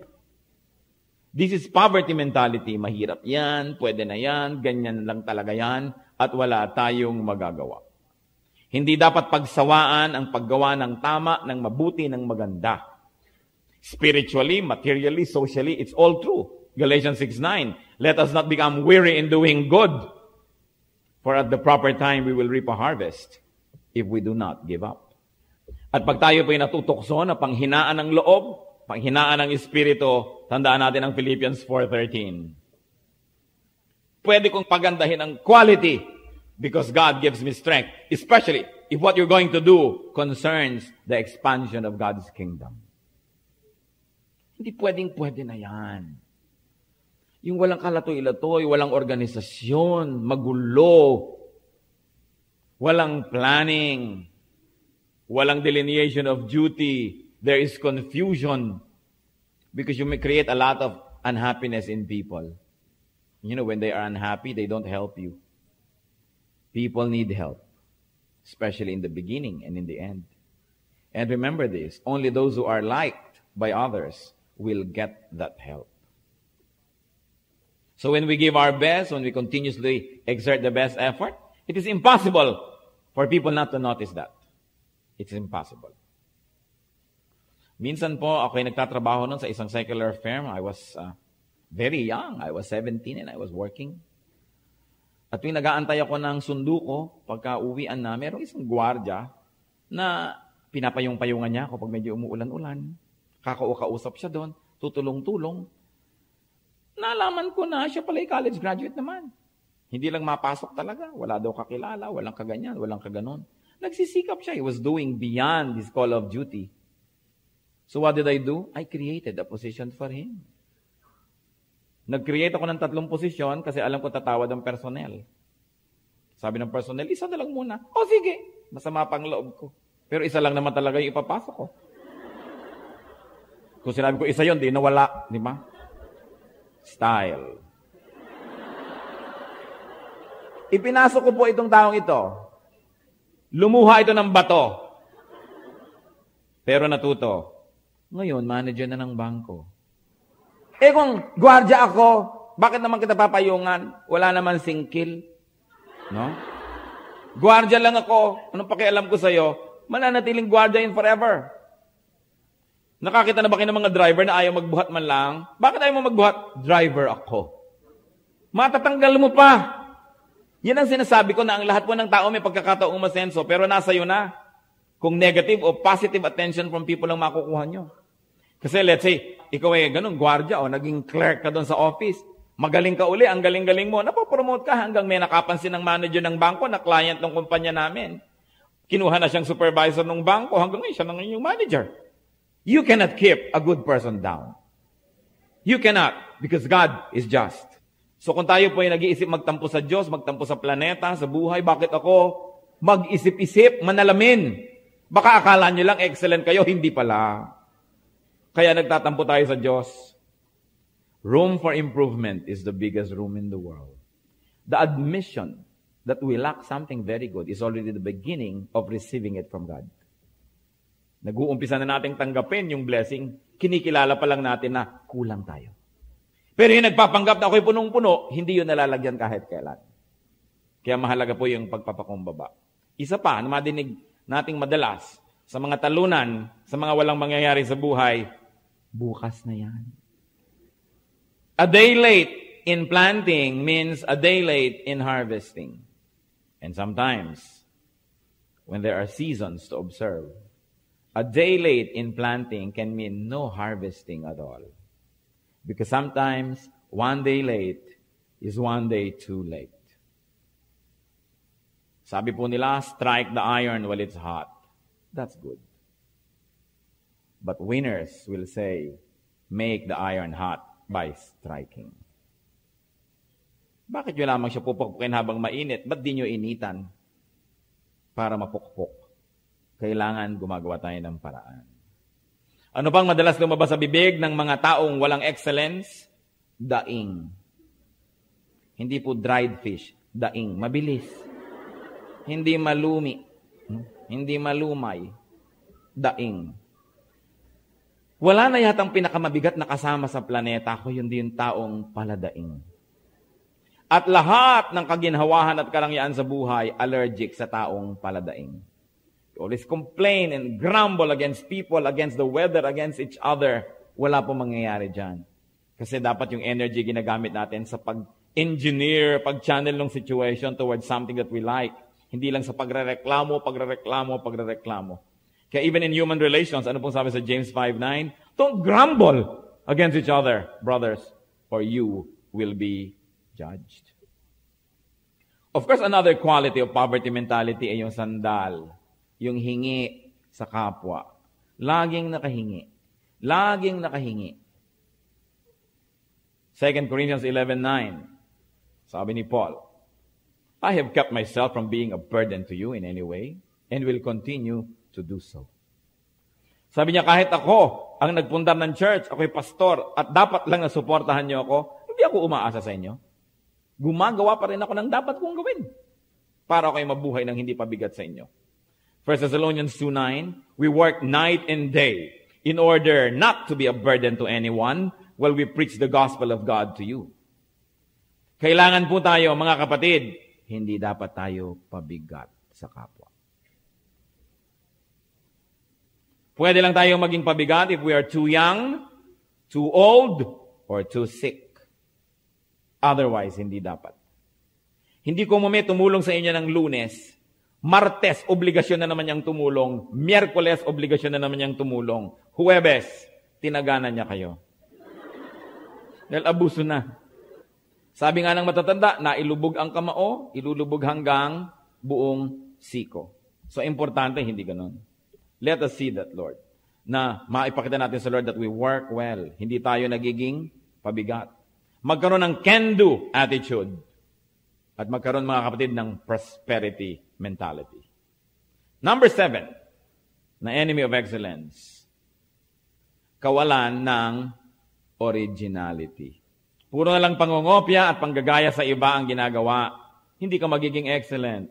This is poverty mentality. Mahirap yan, pwede na yan, ganyan lang talaga yan, at wala tayong magagawa. Hindi dapat pagsawaan ang paggawa ng tama, ng mabuti, ng maganda. Spiritually, materially, socially, it's all true. Galatians 6:9, let us not become weary in doing good, for at the proper time we will reap a harvest if we do not give up. At pag tayo po'y natutokso na panghinaan ng loob, panghinaan ng espiritu, tandaan natin ang Philippians 4:13. Pwede kong pagandahin ang quality because God gives me strength, especially if what you're going to do concerns the expansion of God's kingdom. Hindi pwedeng-pwede na yan. Yung walang kalatoy-latoy, walang organisasyon, magulo, walang planning, walang delineation of duty, there is confusion because you may create a lot of unhappiness in people. You know, when they are unhappy, they don't help you. People need help, especially in the beginning and in the end. And remember this, only those who are liked by others will get that help. So when we give our best, when we continuously exert the best effort, it is impossible for people not to notice that. It's impossible. Minsan po, ako ay nagtatrabaho nun sa isang secular firm. I was very young. I was 17 and I was working. At tuwing nag-aantay ako ng sundo ko, pagka uwian na, merong isang gwardiya na pinapayong-payungan niya ako pag medyo umuulan-ulan. Kakaukausap siya doon, tutulong-tulong. Nalaman ko na siya pala college graduate naman. Hindi lang mapasok talaga. Wala daw kakilala, walang kaganyan, walang kaganon. Nagsisikap siya. He was doing beyond his call of duty. So what did I do? I created a position for him. Nag-create ako ng 3 posisyon kasi alam ko tatawad ang personnel. Sabi ng personnel, isa na lang muna. O sige, masama pang loob ko. Pero isa lang naman talaga yung ipapasok ko. Kung sinabi ko isa yon, di nawala. Di ba? Style. Ipinasok ko po itong taong ito. Lumuha ito ng bato. Pero natuto. Ngayon, manager na ng bangko. Kung gwardiya ako, bakit naman kita papayungan? Wala naman singkil. No? Gwardiya lang ako. Anong pakialam ko sa'yo? Mananatiling gwardiya in forever. Nakakita na ba kayo ng mga driver na ayaw magbuhat man lang? Bakit ayaw mo magbuhat? Driver ako. Matatanggal mo pa. Yan ang sinasabi ko na ang lahat po ng tao may pagkakataong umasenso, pero nasa iyo na. Kung negative o positive attention from people ang makukuha nyo. Kasi let's say, ikaw ay ganun, gwardiya o naging clerk ka doon sa office. Magaling ka uli, ang galing-galing mo. Napapromote ka hanggang may nakapansin ng manager ng bangko na client ng kumpanya namin. Kinuha na siyang supervisor ng bangko, hanggang ngayon siya na ngayon yung manager. You cannot keep a good person down. You cannot, because God is just. So kung tayo po ay nag-iisip magtampo sa Diyos, magtampo sa planeta, sa buhay, bakit ako mag-isip-isip, manalamin? Baka akala nyo lang excellent kayo, hindi pala. Kaya nagtatampo tayo sa Diyos. Room for improvement is the biggest room in the world. The admission that we lack something very good is already the beginning of receiving it from God. Nag-uumpisa na nating tanggapin yung blessing, kinikilala pa lang natin na kulang tayo. Pero yung nagpapanggap na ako'y punong-puno, hindi yun nalalagyan kahit kailan. Kaya mahalaga po yung pagpapakumbaba. Isa pa, na madinig nating madalas sa mga talunan, sa mga walang mangyayari sa buhay, bukas na yan. A day late in planting means a day late in harvesting. And sometimes, when there are seasons to observe, a day late in planting can mean no harvesting at all. Because sometimes, one day late is one day too late. Sabi po nila, strike the iron while it's hot. That's good. But winners will say, make the iron hot by striking. Bakit nyo lamang siya pupukpukin habang mainit? Ba't di nyo initan para mapukpok? Kailangan gumagawa tayo ng paraan. Ano pang madalas lumabas sa bibig ng mga taong walang excellence? Daing. Hindi po dried fish. Daing. Mabilis. Hindi malumi. Hindi malumay. Daing. Wala na yatang pinakamabigat na kasama sa planeta ko, yun din taong paladaing. At lahat ng kaginhawahan at karangyaan sa buhay, allergic sa taong paladaing. You always complain and grumble against people, against the weather, against each other. Wala po mangyayari dyan. Kasi dapat yung energy ginagamit natin sa pag-engineer, pag-channel ng situation towards something that we like. Hindi lang sa pagrereklamo. Kaya even in human relations, ano pong sabi sa James 5:9? Don't grumble against each other, brothers, or you will be judged. Of course, another quality of poverty mentality ay yung sandal, yung hingi sa kapwa. Laging nakahingi. 2 Corinthians 11:9, sabi ni Paul, I have kept myself from being a burden to you in any way and will continue to do so. Sabi niya, kahit ako ang nagpundar ng church, ako'y pastor, at dapat lang na suportahan niyo ako, hindi ako umaasa sa inyo. Gumagawa pa rin ako ng dapat kong gawin para ako'y mabuhay ng hindi pabigat sa inyo. 1 Thessalonians 2:9, we work night and day in order not to be a burden to anyone while we preach the gospel of God to you. Kailangan po tayo, mga kapatid, hindi dapat tayo pabigat sa kapwa. Pwede lang tayo maging pabigat if we are too young, too old, or too sick. Otherwise, hindi dapat. Hindi ko tumulong sa inyo ng Lunes. Martes, obligasyon na naman niyang tumulong. Miyerkules, obligasyon na naman niyang tumulong. Huwebes, tinaganan niya kayo. Dahil abuso na. Sabi nga ng matatanda, na ilubog ang kamao, ilulubog hanggang buong siko. So, importante, hindi ganun. Let us see that, Lord. Na maipakita natin sa Lord that we work well. Hindi tayo nagiging pabigat. Magkaroon ng can-do attitude. At magkaroon, mga kapatid, ng prosperity mentality. Number 7, na enemy of excellence. Kawalan ng originality. Puro na lang pangungopya at panggagaya sa iba ang ginagawa. Hindi ka magiging excellent.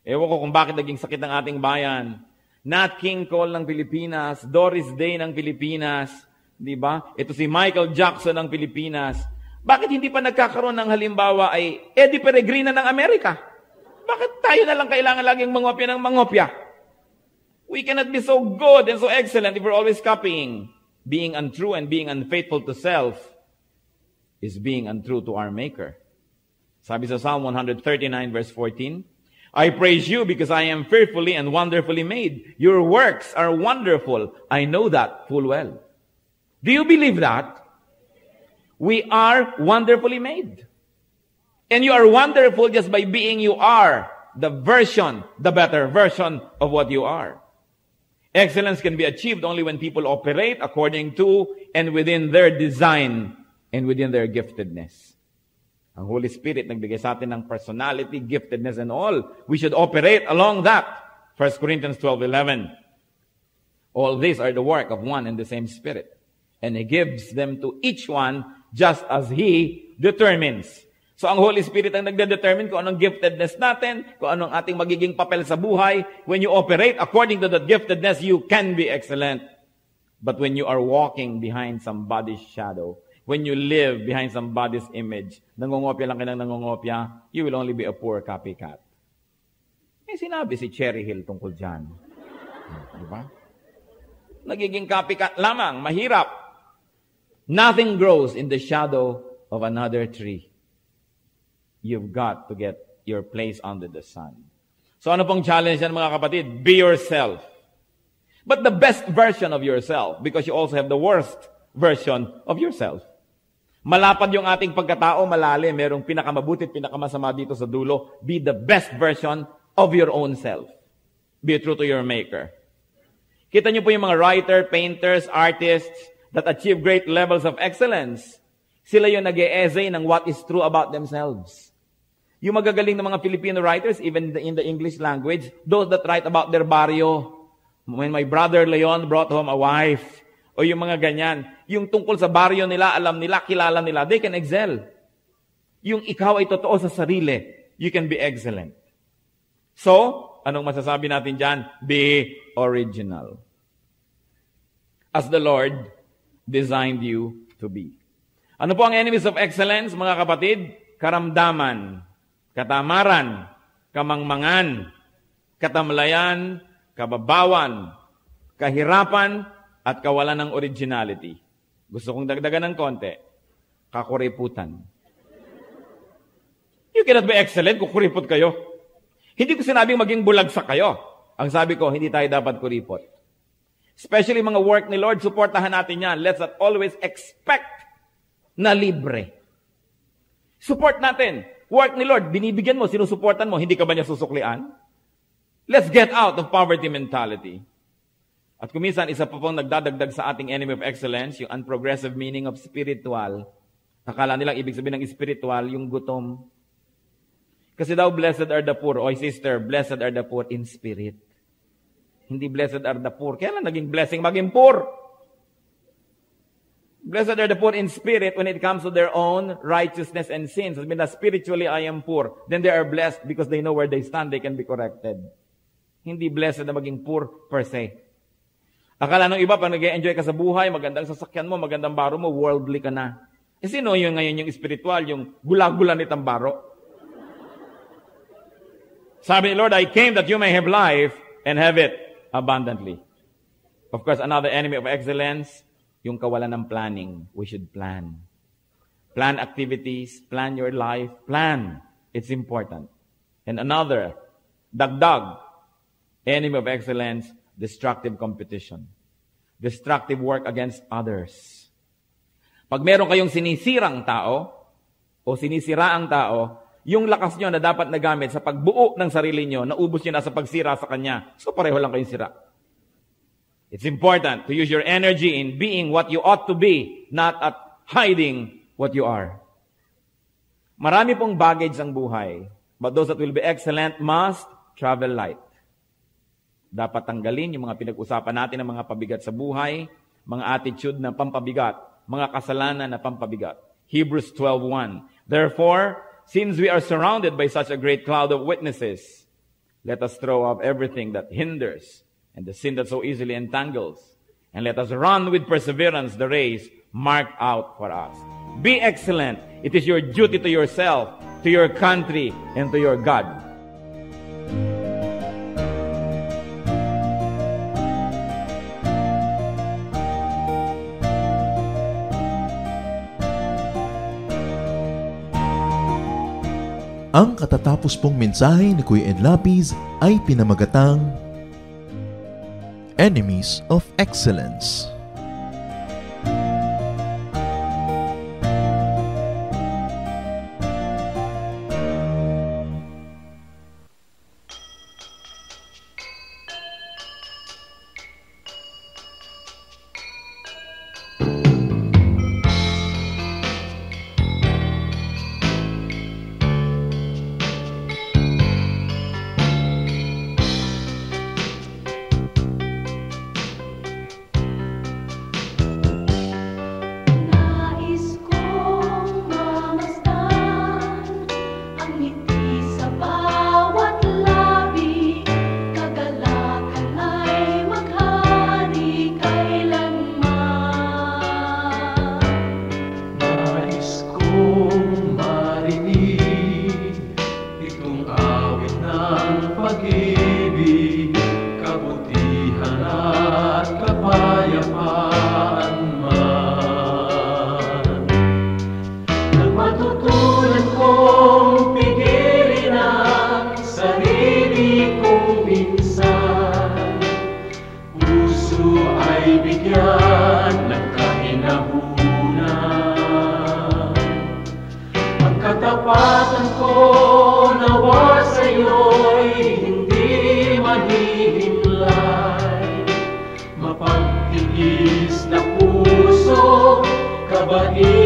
Ewan ko kung bakit naging sakit ng ating bayan. Nat King Cole ng Pilipinas, Doris Day ng Pilipinas, di ba? Ito si Michael Jackson ng Pilipinas. Bakit hindi pa nagkakaroon ng halimbawa ay Eddie Peregrina ng Amerika? Bakit tayo na lang kailangan laging mangopya ng mangopya? We cannot be so good and so excellent if we're always copying. Being untrue and being unfaithful to self is being untrue to our Maker. Sabi sa Psalm 139 verse 14, I praise you because I am fearfully and wonderfully made. Your works are wonderful. I know that full well. Do you believe that? We are wonderfully made. And you are wonderful just by being you are. The better version of what you are. Excellence can be achieved only when people operate according to and within their design and within their giftedness. Ang Holy Spirit nagbigay sa atin ng personality, giftedness, and all. We should operate along that. 1 Corinthians 12:11. All these are the work of one and the same Spirit. And He gives them to each one just as He determines. So ang Holy Spirit ang nagde-determine kung anong giftedness natin, kung anong ating magiging papel sa buhay. When you operate according to that giftedness, you can be excellent. But when you are walking behind somebody's shadow, when you live behind somebody's image, nangungopya lang kayo ng nangungopya, you will only be a poor copycat. May sinabi si Cherry Hill tungkol dyan. Diba? Nagiging copycat lamang, mahirap. Nothing grows in the shadow of another tree. You've got to get your place under the sun. So ano pong challenge yan, mga kapatid? Be yourself. But the best version of yourself, because you also have the worst version of yourself. Malapad yung ating pagkatao, malalim. Merong pinakamabuti at pinakamasama dito sa dulo. Be the best version of your own self. Be true to your Maker. Kita niyo po yung mga writer, painters, artists, that achieve great levels of excellence, sila yung nag-e-essay ng what is true about themselves. Yung magagaling ng mga Filipino writers, even in the English language, those that write about their barrio, when my brother Leon brought home a wife, o yung mga ganyan, yung tungkol sa baryo nila, alam nila, kilala nila, they can excel. Yung ikaw ay totoo sa sarili, you can be excellent. So, anong masasabi natin dyan? Be original. As the Lord designed you to be. Ano po ang enemies of excellence, mga kapatid? Karamdaman, katamaran, kamangmangan, katamlayan, kababawan, kahirapan, at kawalan ng originality. Gusto kong dagdagan ng konti, kakuriputan. You cannot be excellent kung kuripot kayo. Hindi ko sinabing maging bulagsak kayo. Ang sabi ko, hindi tayo dapat kuripot. Especially mga work ni Lord, supportahan natin yan. Let's not always expect na libre. Support natin. Work ni Lord, binibigyan mo, sinusuportan mo, hindi ka ba niya susuklian? Let's get out of poverty mentality. At kuminsan, isa pa pong nagdadagdag sa ating enemy of excellence, yung unprogressive meaning of spiritual. Akala nilang ibig sabihin ng spiritual, yung gutom. Kasi daw, blessed are the poor. Oy, sister, blessed are the poor in spirit. Hindi blessed are the poor. Kaya lang naging blessing maging poor. Blessed are the poor in spirit when it comes to their own righteousness and sins. I mean, that spiritually I am poor. Then they are blessed because they know where they stand. They can be corrected. Hindi blessed na maging poor per se. Akala ng iba, pag nag-enjoy ka sa buhay, magandang sasakyan mo, magandang baro mo, worldly ka na. Eh, sino yung ngayon yung spiritual, yung gula-gula nitang baro? Sabi ni Lord, I came that you may have life and have it abundantly. Of course, another enemy of excellence, yung kawalan ng planning. We should plan. Plan activities, plan your life, plan. It's important. And another, dagdag, enemy of excellence, destructive competition. Destructive work against others. Pag meron kayong sinisirang tao, o sinisiraang tao, yung lakas nyo na dapat nagamit sa pagbuo ng sarili nyo, naubos nyo na sa pagsira sa kanya. So pareho lang kayong sira. It's important to use your energy in being what you ought to be, not at hiding what you are. Marami pong baggage ang buhay, but those that will be excellent must travel light. Dapat tanggalin yung mga pinag-usapan natin ng mga pabigat sa buhay, mga attitude na pampabigat, mga kasalanan na pampabigat. Hebrews 12:1. Therefore, since we are surrounded by such a great cloud of witnesses, let us throw off everything that hinders and the sin that so easily entangles, and let us run with perseverance the race marked out for us. Be excellent. It is your duty to yourself, to your country, and to your God. Ang katatapos pong mensahe ni Kuya Ed Lapiz ay pinamagatang Enemies of Excellence.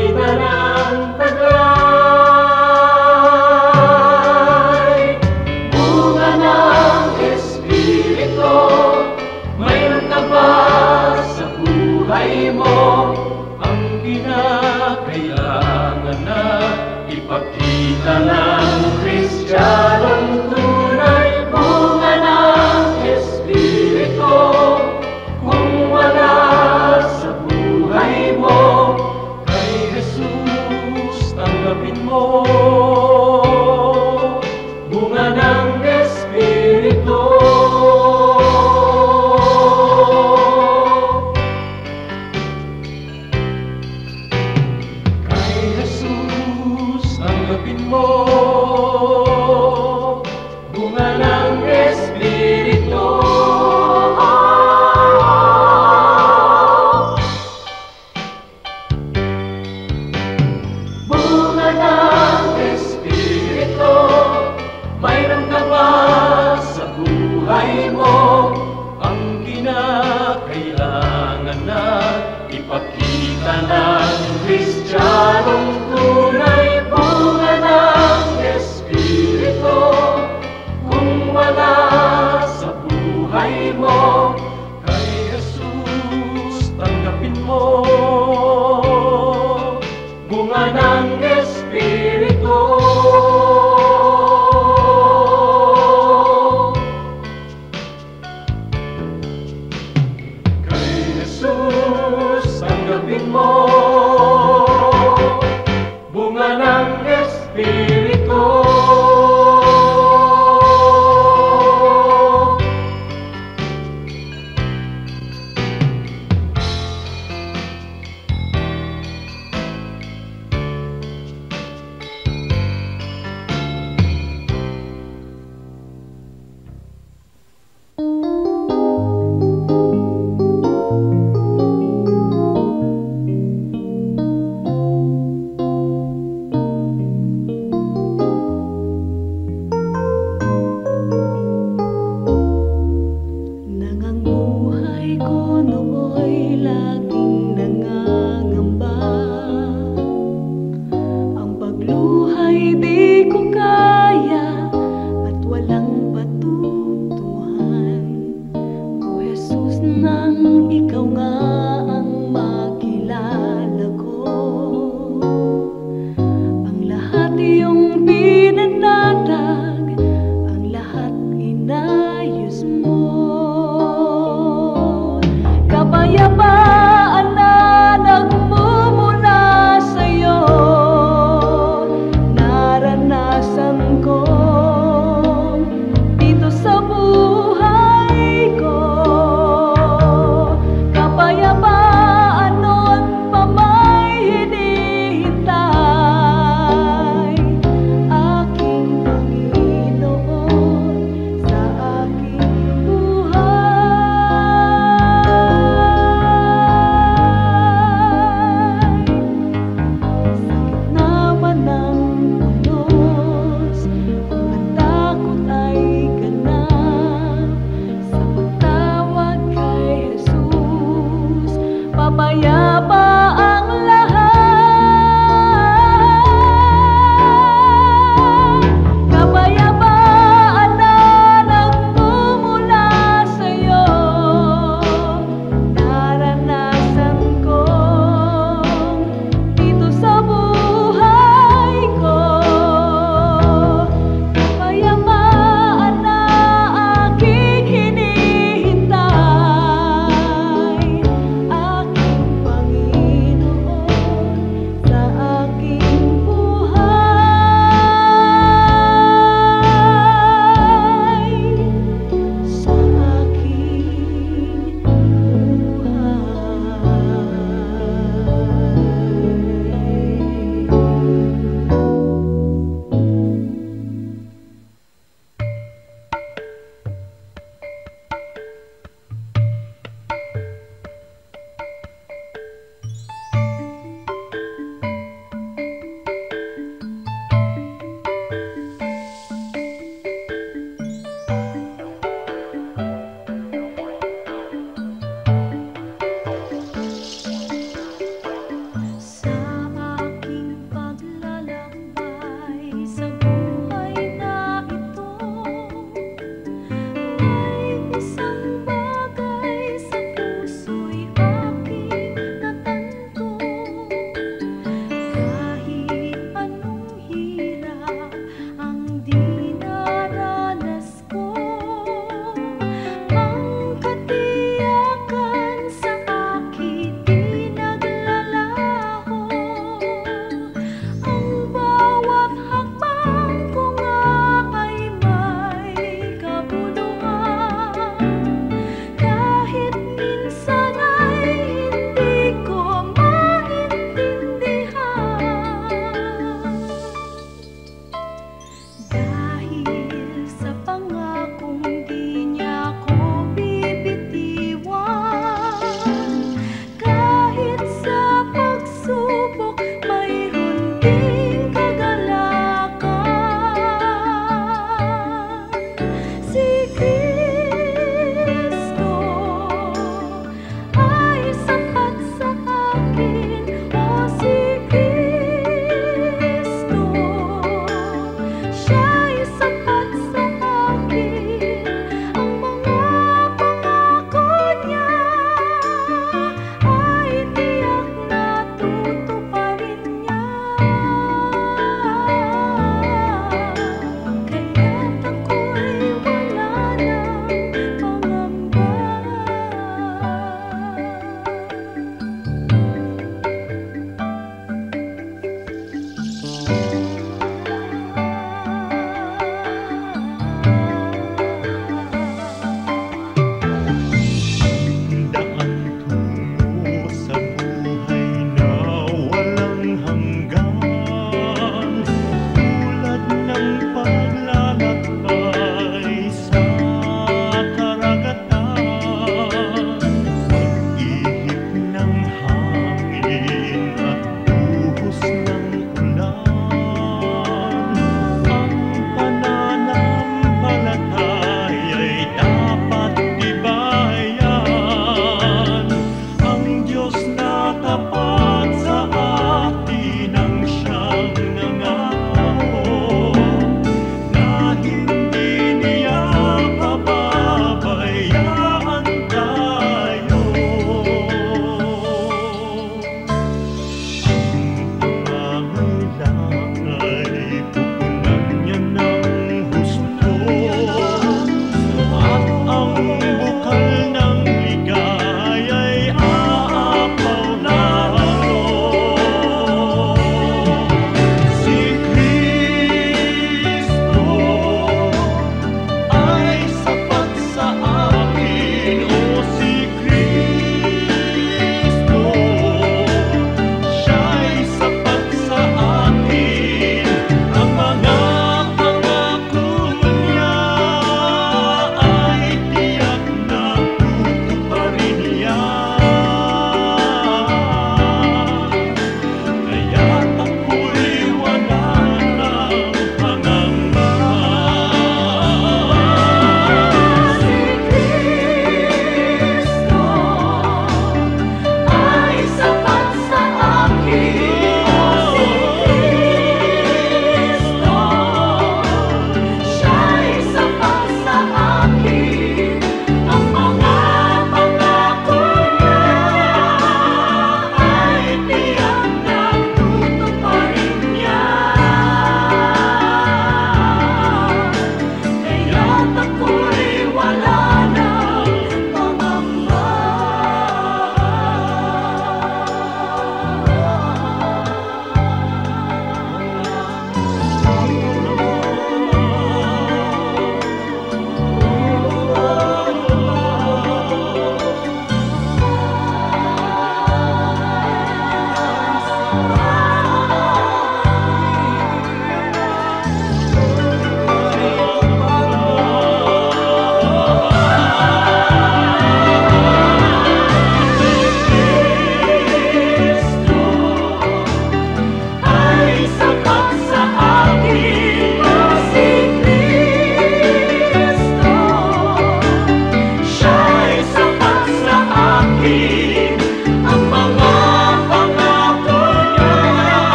ipakita ng taglay. Bunga ng Espiritu, mayroon ka ba sa buhay mo? Ang kinakailangan na ipakita ng Kristiyanong tunay. Bunga ng Espiritu, kung wala sa buhay mo, kay Jesus tanggapin mo. Bunga ng Espiritu. Kay Jesus tanggapin mo. Bunga ng Espiritu. Bunga ng Espiritu, mayroon ka ba sa buhay mo? Ang kinakailangan na ipakita ng Kristiyanong tunay. Bunga ng Espiritu, kung wala sa buhay mo, kay Jesus tanggapin mo. Bunga ng Espiritu. Kay Jesus tanggapin mo. Bunga ng Espiritu.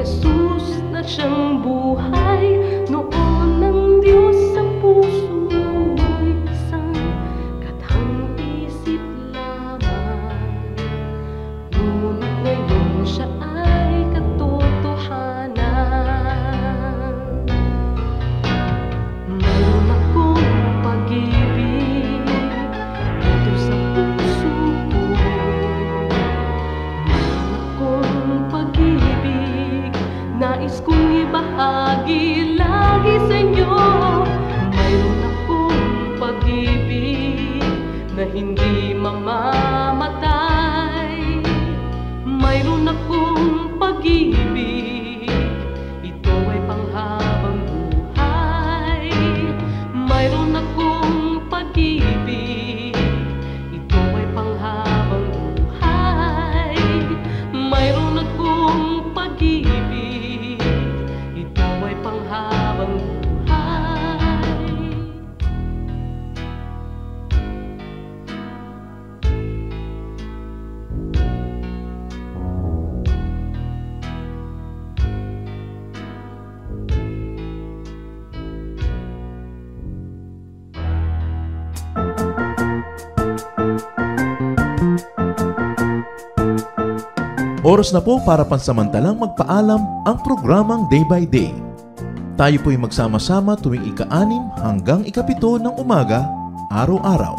Jesus na siyang buhay, noon ng Diyos sa puso isang katang isip lamang. Ngunit ngayon siya ay katotohanan. Mayroon akong pag-ibig dito sa puso ko. Mayroon akong pag-ibig, nais kong ibahagi lagi sa inyo. Mayroon akong pag-ibig na hindi mamamatay. Mayroon akong pag-ibig, ito ay panghabang buhay. Mayroon akong pag-ibig, ito ay panghabang buhay. Mayroon akong pag-ibig, ito ay panghabang buhay. Oras na po para pansamantalang magpaalam ang programang Day by Day. Tayo po'y magsama-sama tuwing ika-6 hanggang ika-7 ng umaga, araw-araw.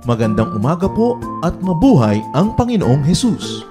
Magandang umaga po at mabuhay ang Panginoong Hesus!